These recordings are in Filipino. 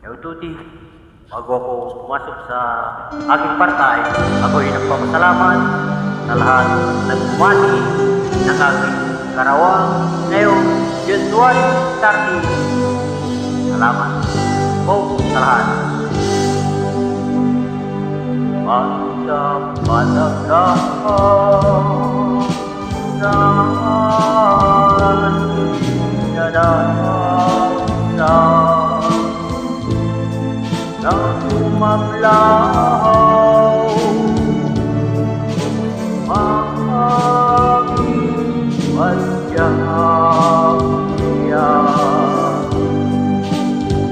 Yaw tuti, bago ako pumasok sa aking partay, ako ay nagpapasalamat sa lahat ng bumati ng aking karawang ngayong January 30. Salamat po sa lahat. Magdapadagang na umablaw maaaring padyang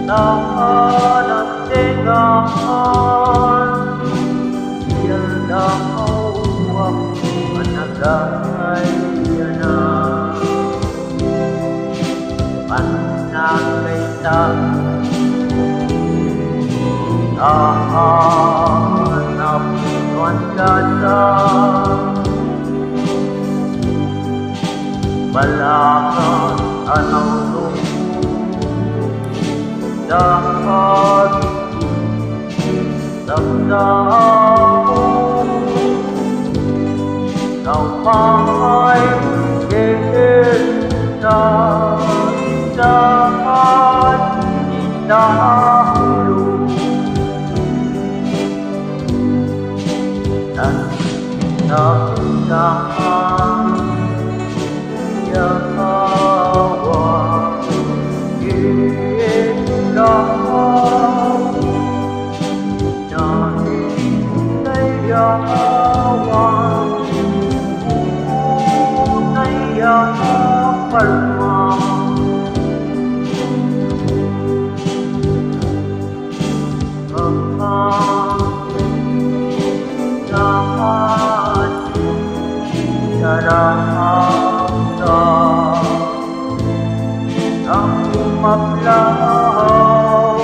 na natingahan yaldaw ang managay na panagay hanap tuan kasa balakan anaw dapat sabdamu namay kita dapat didahulu Naindahan yawa ikaw naindayawan unayapalma Sarangsa ang umablaw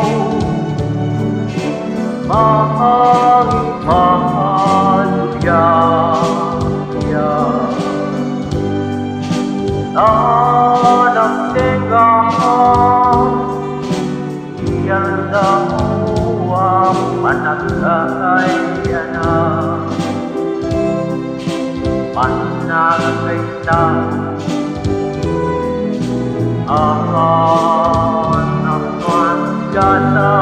mahal-mahal-ya nanagtegang iyan daw ang managay na panagay na anak tuan jasa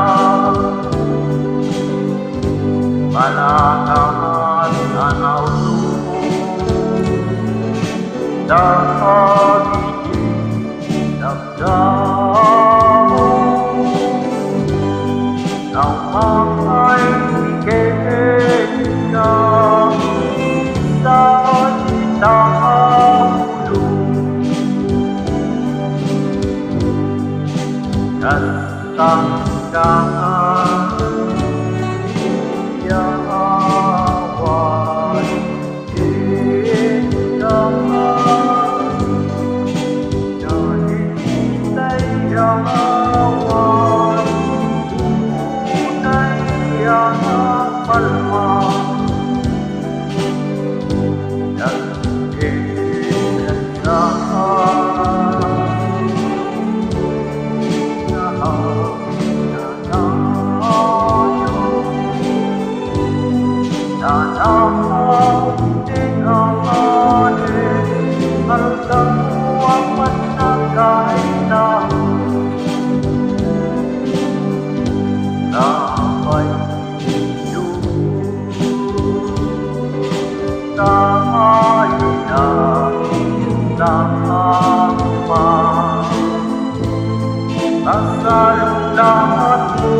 balakan anaw dapat nagdaw ng mga ikita dahulu kasangkaan yawan indahan nahintay yawan tunay yaman palma asal lahatmu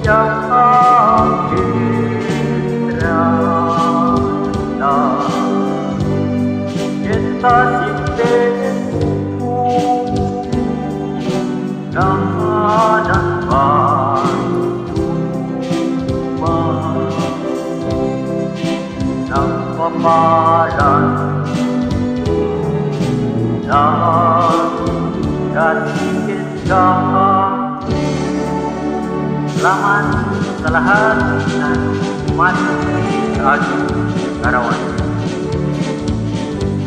yang akhirnya kita sibukku dan bantuan ng pamalan kasih kita selamat sa lahat ng umat sa ating karawan.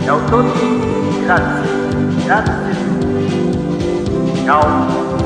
Yaw tuti, grazie, grazie. Ciao.